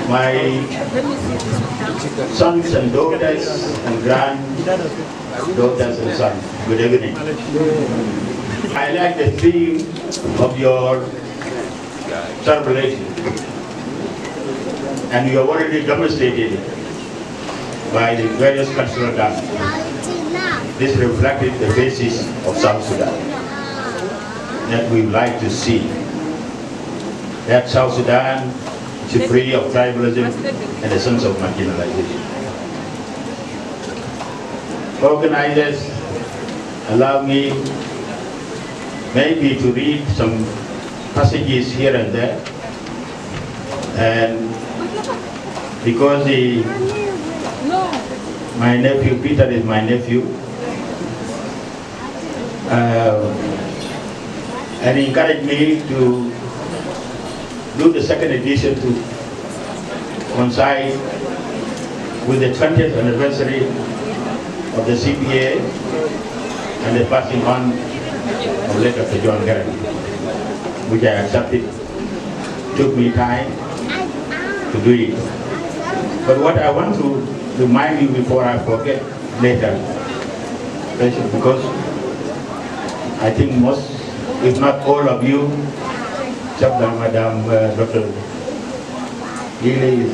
my sons and daughters and granddaughters and sons, good evening. I like the theme of your celebration, and you have already demonstrated it by the various cultural dances. This reflected the basis of South Sudan that we would like to see. That South Sudan is free of tribalism and a sense of marginalization. Organizers, allow me maybe to read some passages here and there, and because my nephew Peter is my nephew, and he encouraged me to do the second edition to coincide with the 20th anniversary of the CPA and the passing on of late Dr. John Garang, which I accepted. Took me time to do it. But what I want to remind you before I forget later, because I think most, if not all of you, except Madam Dr. Lily,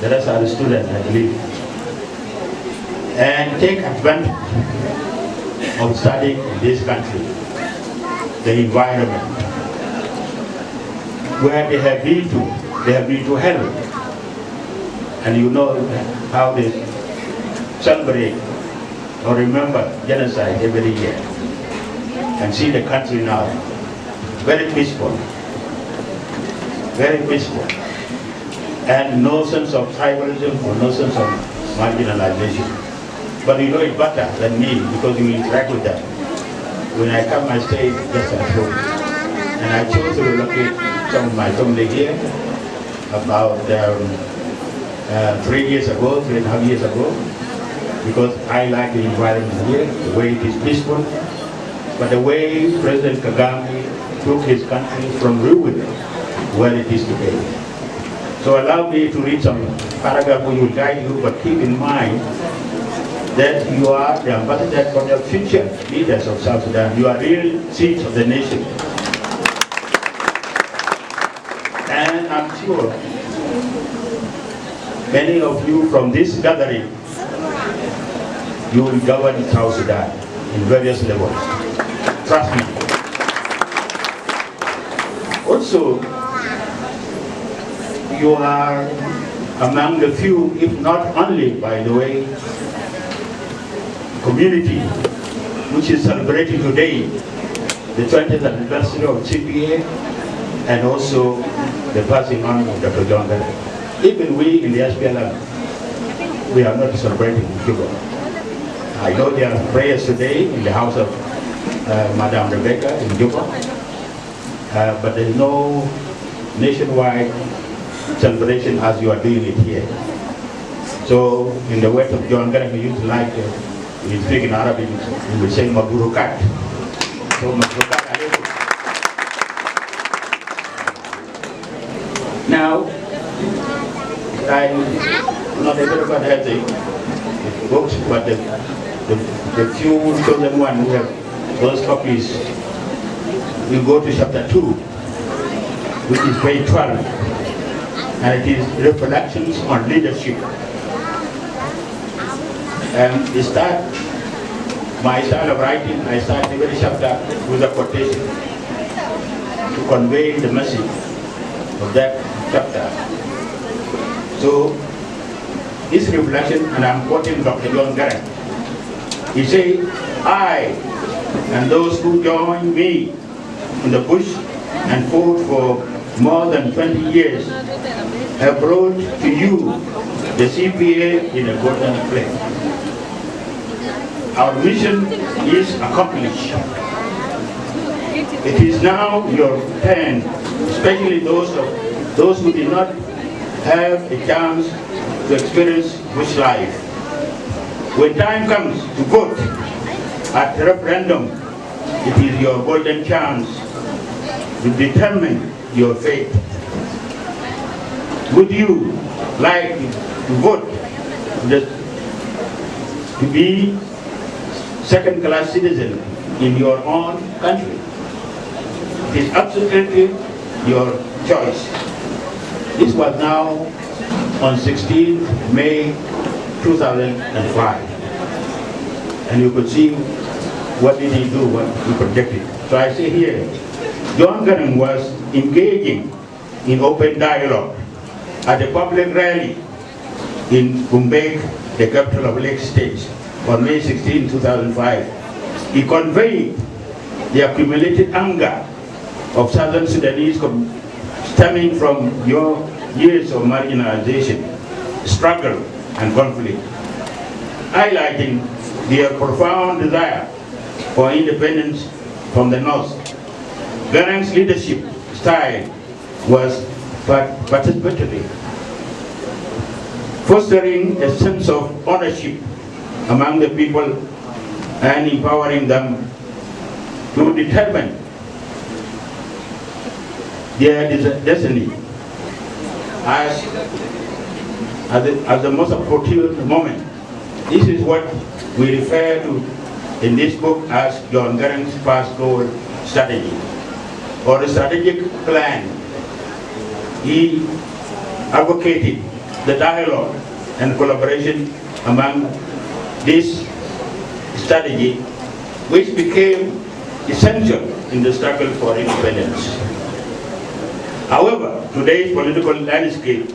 the rest are the students, I believe, and take advantage of studying in this country, the environment, where they have been to hell. And you know how they celebrate or remember genocide every year. And see the country now, very peaceful, and no sense of tribalism or no sense of marginalization. But you know it better than me because you interact with them. When I come, I stay just at home. And I chose to relocate some of my family here about 3 years ago, 3.5 years ago, because I like the environment here, the way it is peaceful, but the way President Kagame took his country from ruin where it is today. So allow me to read some paragraph which will guide you, but keep in mind that you are the ambassador for the future leaders of South Sudan. You are real seeds of the nation. And I'm sure many of you from this gathering, you will govern South Sudan in various levels. Trust me. Also, you are among the few, if not only, by the way, community which is celebrating today the 20th anniversary of CPA and also the passing on of Dr. John Garang. Even we in the SPLM, we are not celebrating in Cuba. I know there are prayers today in the house of Madam Rebecca in Juba, but there is no nationwide celebration as you are doing it here. So, in the words of John Garang, we used to like, we speak in Arabic, we will say Maburukat. So, Maburukat alaykum. Now, not everybody has the books, but the few chosen one who have those copies, we go to chapter 2, which is page 12, and it is reflections on leadership. And my style of writing, I start every chapter with a quotation to convey the message of that chapter. So, this reflection, and I'm quoting Dr. John Garang, he said, I and those who joined me in the bush and fought for more than 20 years have brought to you the CPA in a golden plate. Our mission is accomplished. It is now your turn, especially those who did not have a chance to experience bush life. When time comes to vote at the referendum, it is your golden chance to determine your fate. Would you like to vote to be second-class citizen in your own country? It is absolutely your choice. This was now on 16 May 2005. And you could see what did he do, what he projected. So I say here, John Garang was engaging in open dialogue at a public rally in Bumbek, the capital of Lake State, on May 16, 2005. He conveyed the accumulated anger of Southern Sudanese stemming from your years of marginalization, struggle, and conflict, highlighting their profound desire for independence from the North. Garang's leadership style was participatory, fostering a sense of ownership among the people and empowering them to determine their destiny as the most opportune moment. This is what we refer to in this book as John Garang's past goal strategy, or a strategic plan. He advocated the dialogue and collaboration among this strategy, which became essential in the struggle for independence. However, today's political landscape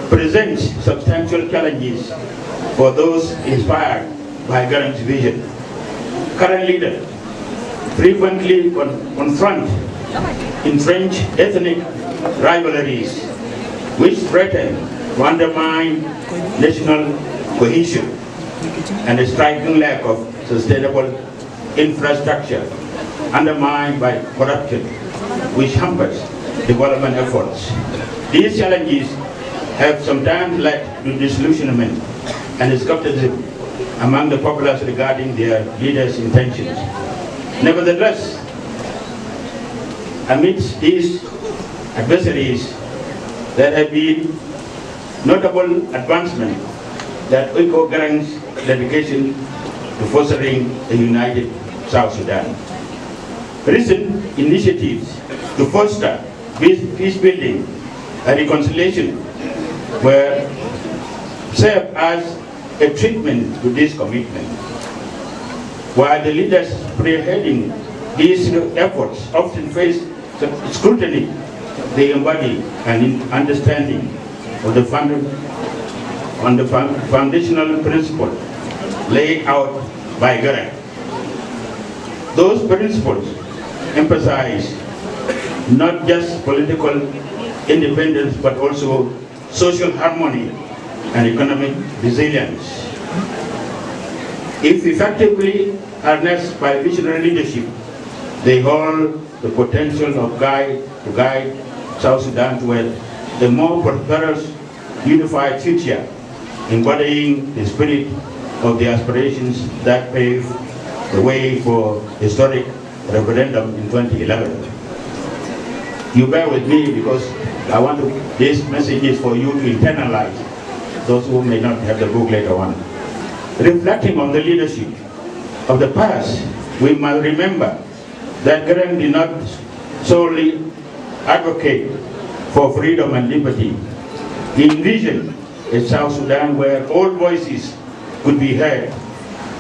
presents substantial challenges for those inspired by Garang's vision. Current leaders frequently confront entrenched ethnic rivalries, which threaten to undermine national cohesion, and a striking lack of sustainable infrastructure undermined by corruption, which hampers development efforts. These challenges have sometimes led to disillusionment and skepticism among the populace regarding their leaders' intentions. Nevertheless, amidst these adversaries, there have been notable advancement that echo Garang's dedication to fostering a united South Sudan. Recent initiatives to foster peace building and reconciliation were served as a treatment to this commitment. While the leaders spearheading these efforts often face scrutiny, they embody an understanding of the foundational principles laid out by Garang. Those principles emphasize not just political independence, but also social harmony and economic resilience. If effectively harnessed by visionary leadership, they hold the potential to guide South Sudan toward a more prosperous, unified future, embodying the spirit of the aspirations that paved the way for historic referendum in 2011. You bear with me because this message is for you to internalize, those who may not have the book later on. Reflecting on the leadership of the past, we must remember that Garang did not solely advocate for freedom and liberty. He envisioned a South Sudan where all voices could be heard,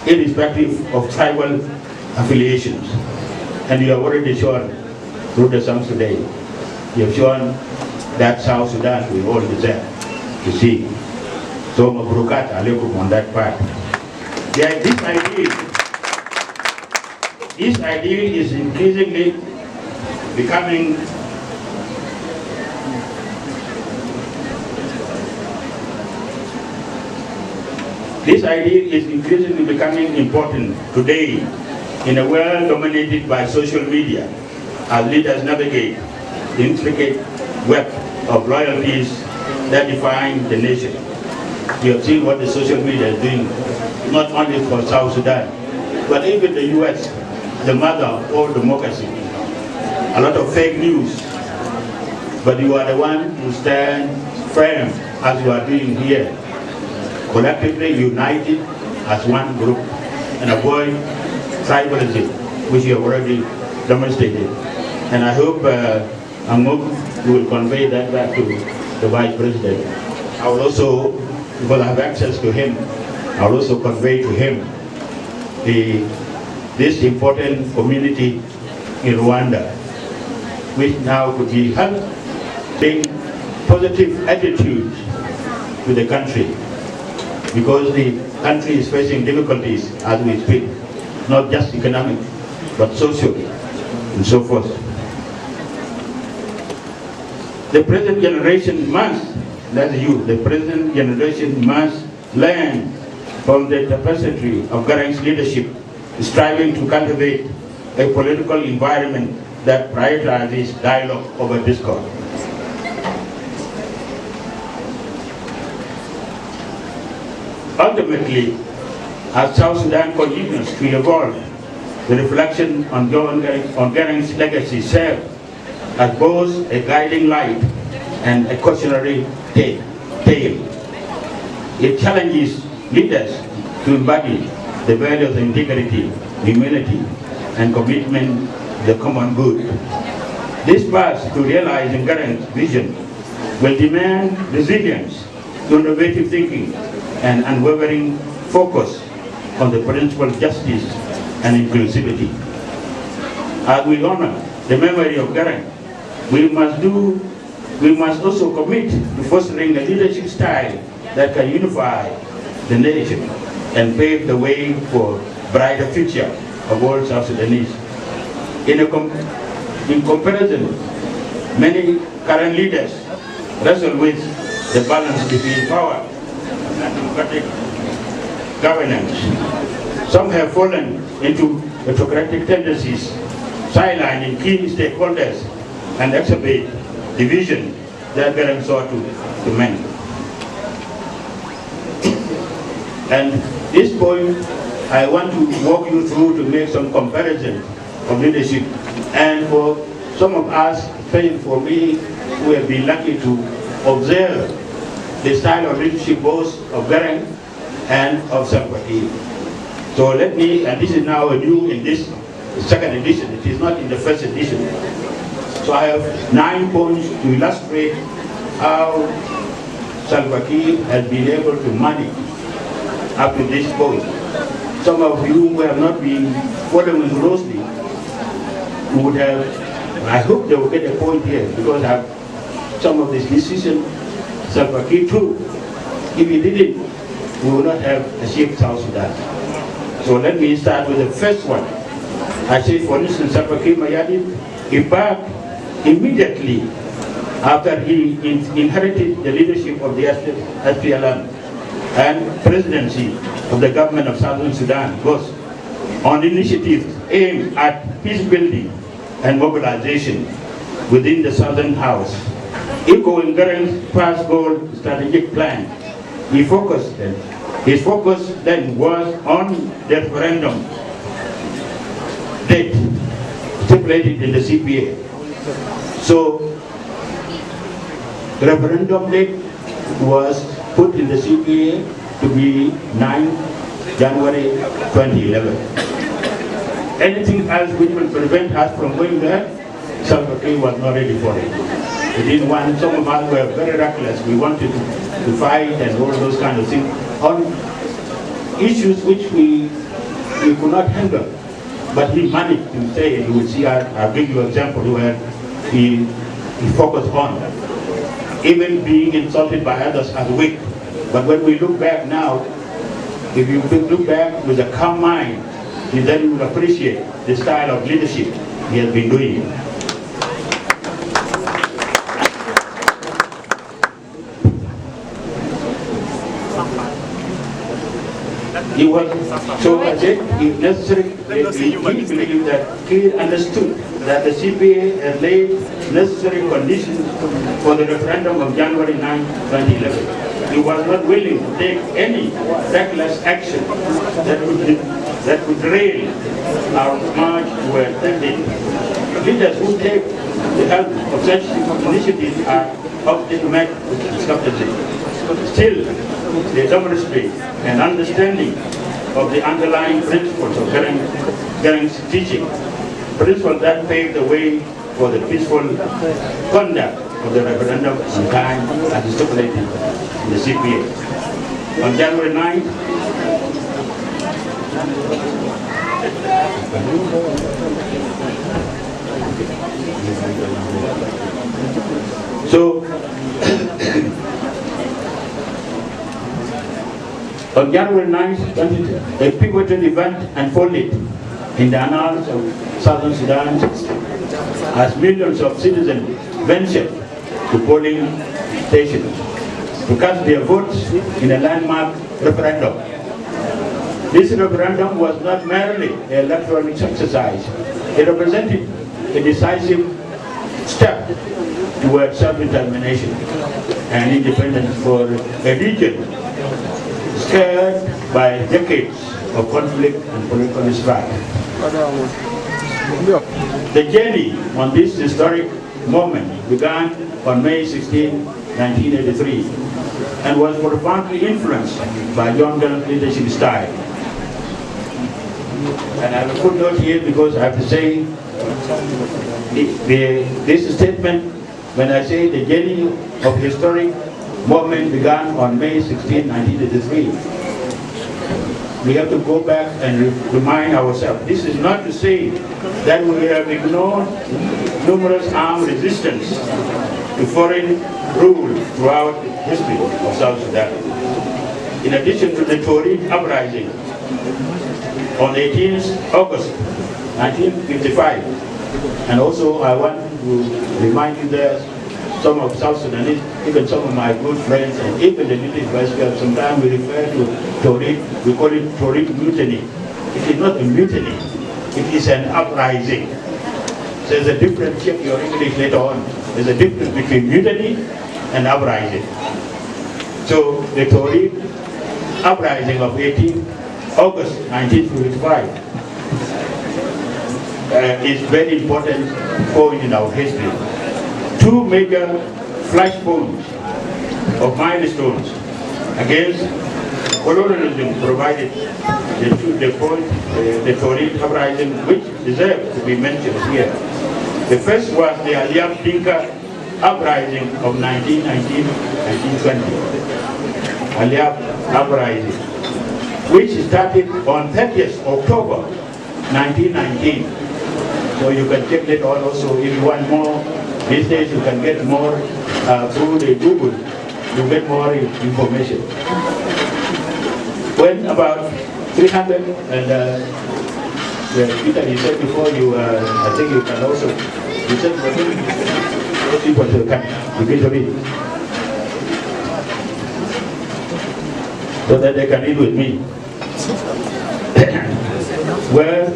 irrespective of tribal affiliations. And you have already shown through the songs today, you have shown that South Sudan we all deserve to see. So mabrukat alaikum on that part. This ideal is increasingly becoming important today in a world dominated by social media as leaders navigate the intricate web of loyalties that define the nation. You have seen what the social media is doing, not only for South Sudan, but even the US, the mother of all democracy. A lot of fake news, but you are the one who stand firm as you are doing here, collectively united as one group, and avoid tribalism, which you have already demonstrated. And I hope Angok, you will convey that back to the Vice President. I will also, because I have access to him, I will also convey to him this important community in Rwanda, which now could be helping positive attitudes to the country, because the country is facing difficulties as we speak, not just economic, but social and so forth. The present generation must, that's you, the present generation must learn from the tapestry of Garang's leadership, striving to cultivate a political environment that prioritizes dialogue over discord. Ultimately, as South Sudan continues to evolve, the reflection on Garang's legacy serves as both a guiding light and a cautionary tale. It challenges leaders to embody the values of integrity, humility, and commitment to the common good. This path to realizing Garang's vision will demand resilience, innovative thinking, and unwavering focus on the principle of justice and inclusivity. As we honor the memory of Garang, we must also commit to fostering a leadership style that can unify the nation and pave the way for a brighter future of all South Sudanese. In comparison, many current leaders wrestle with the balance between power and democratic governance. Some have fallen into autocratic tendencies, sidelining key stakeholders, and exacerbate division that Garang sought to mend. And this point, I want to walk you through to make some comparison of leadership. And for some of us, especially for me, who have been lucky to observe the style of leadership both of Garang and of Salva Kiir. So let me, and this is now a new in this second edition, it is not in the first edition. So I have 9 points to illustrate how Salva Kiir has been able to manage up to this point. Some of you who have not been following closely would have, I hope they will get a point here, because I have some of this decision, Salva Kiir too. If he didn't, we would not have achieved South Sudan. So let me start with the first one. I say, for instance, Salva Kiir Mayardit embarked immediately after he inherited the leadership of the SPLM and presidency of the government of Southern Sudan was on initiatives aimed at peace building and mobilization within the Southern House. Echoing Garang's past goal strategic plan, his focus then was on the referendum date stipulated in the CPA. So the referendum date was put in the CPA to be 9 January 2011. Anything else which will prevent us from going there, Salva Kiir was not ready for it. We didn't want, some of us were very reckless. We wanted to fight and all those kind of things on issues which we could not handle. But he managed to say, you will see, I'll give you an example where he focused on even being insulted by others as weak. But when we look back now, if you look back with a calm mind, then you will appreciate the style of leadership he has been doing. He was, so I said, if necessary, he believed that Kiir understood that the CPA had laid necessary conditions for the referendum of January 9, 2011. He was not willing to take any reckless action that would derail our march toward that date. Leaders who take the help of such initiatives are of diplomatic competency. Still, they demonstrate an understanding of the underlying principles of Garang's teaching, principles that paved the way for the peaceful conduct of the referendum on time as stipulated in the CPA. On January 9th, on January 9th, a pivotal event unfolded in the annals of Southern Sudan as millions of citizens ventured to polling stations to cast their votes in a landmark referendum. This referendum was not merely an electoral exercise. It represented a decisive step towards self-determination and independence for a region scarred by decades of conflict and political strife. The journey on this historic moment began on May 16, 1983, and was profoundly influenced by John Garang's leadership style. And I will put note here because I have to say this statement, when I say the journey of historic moment began on May 16, 1983, we have to go back and remind ourselves. This is not to say that we have ignored numerous armed resistance to foreign rule throughout the history of South Sudan. In addition to the Tory uprising on 18th August 1955, and also I want to remind you that some of South Sudanese, even some of my good friends, and even the military vice, sometimes we refer to Tory, we call it Tory mutiny. It is not a mutiny, it is an uprising. So there's a difference, check your English later on. There's a difference between mutiny and uprising. So the Tory uprising of 18 August 1955 is very important point in our history. Two major flashpoints of milestones against colonialism provided the Tory uprising, which deserves to be mentioned here. The first was the Aliab Dinka uprising of 1919-1920. Aliab uprising, which started on 30th October 1919. So you can check that out also if you want more. These days you can get more through the Google, you get more information. When about 300, and Peter, you said before you, I think you can also, you said those people can begin to read, so that they can read with me. Well,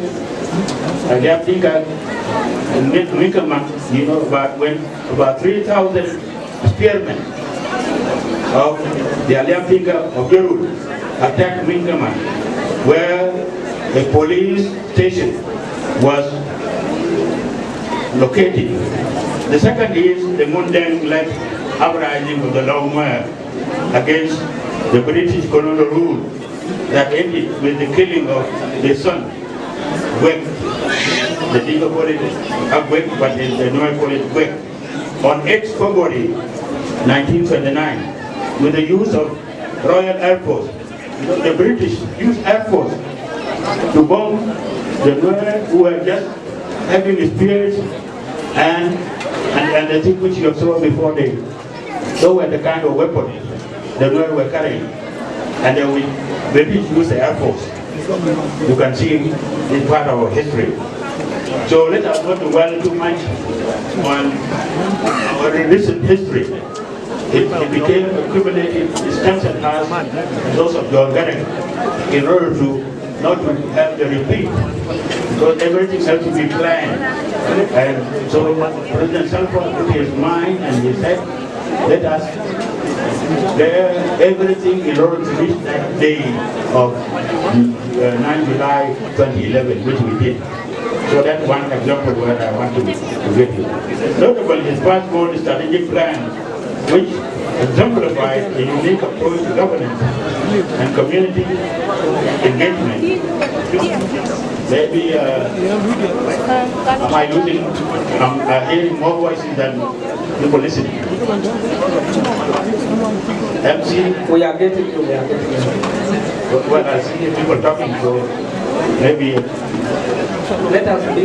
I think you know, about 3,000 spearmen of the Aliab of Jerul attacked Minkaman, where a police station was located. The second is the Mundeng-led uprising of the Longmer against the British colonial rule that ended with the killing of the son, Gwek. The Dinka call it Agwek, but the Noel call it Gwek. On 8th February 1929, with the use of Royal Air Force, the British used Air Force to bomb the Noel who were just having spears and the thing which you saw before those were the kind of weapons the Noel were carrying. And then the British used the Air Force. You can see this part of our history. So let us not dwell too much on our recent history. It became accumulated, it strengthened us, and those of John Garang, in order to not to have the repeat, because everything has to be planned. And so President Salva put his mind and he said, let us bear everything in order to reach that day of 9 July 2011, which we did. So that's one example where I want to get you. Notably, his passport strategic plan which exemplifies a unique approach to governance and community engagement. Maybe, am I losing, I'm hearing more voices than people listening. MC? We are getting you, we are getting you. Well, I see people talking, so maybe Let us be.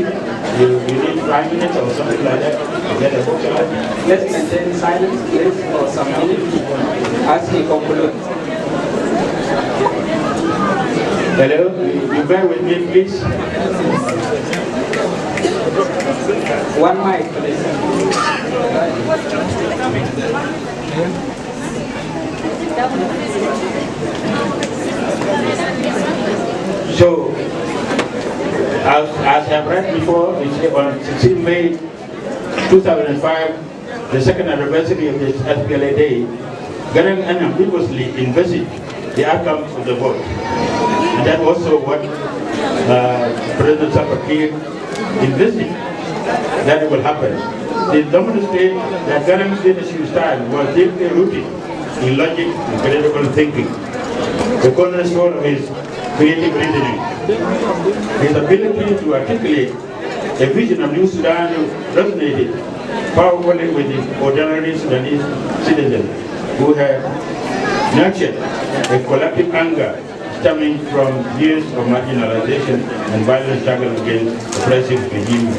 you need 5 minutes or something like that to get a book out. Let's maintain silence, please, for some minutes as he concludes. Hello, you bear with me, please. One mic, please. So, as I've read before, it's on 16 May 2005, the second anniversary of the SPLA Day, Garang unambiguously envisaged the outcome of the vote. And that also what President Salva Kiir envisaged that it will happen. It demonstrated that Garang's leadership style was deeply rooted in logic and critical thinking. The cornerstone of his creative reasoning, his ability to articulate a vision of New Sudan resonated powerfully with the ordinary Sudanese citizens who had nurtured a collective anger stemming from years of marginalization and violent struggle against oppressive regimes.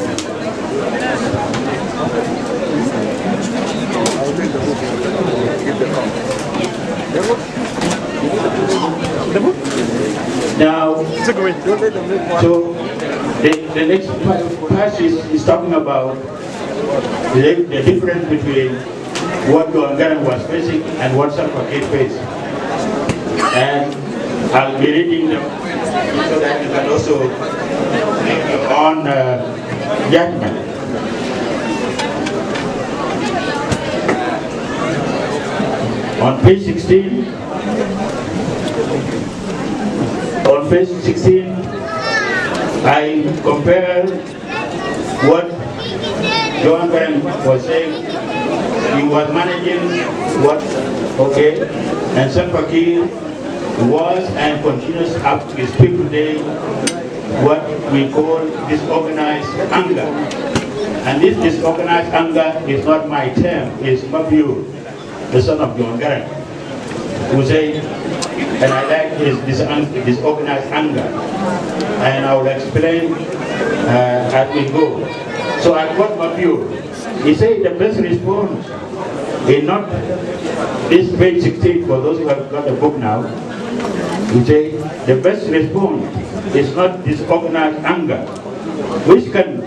Now, so the next passage is talking about the difference between what Garang was facing and what Salva Kiir faced. And I'll be reading them so that you can also make your own judgment. On page 16, I compare what Johan Garang was saying. He was managing what, okay, and Salva Kiir was and continues up to his peak today what we call disorganized anger. And this disorganized anger is not my term, it's Mabior, the son of Johan Garang, who say, and I like his disorganized anger. And I will explain as we go. So I quote Mabior. He said the best response is not this page 16 for those who have got the book now. He say the best response is not disorganized anger, which can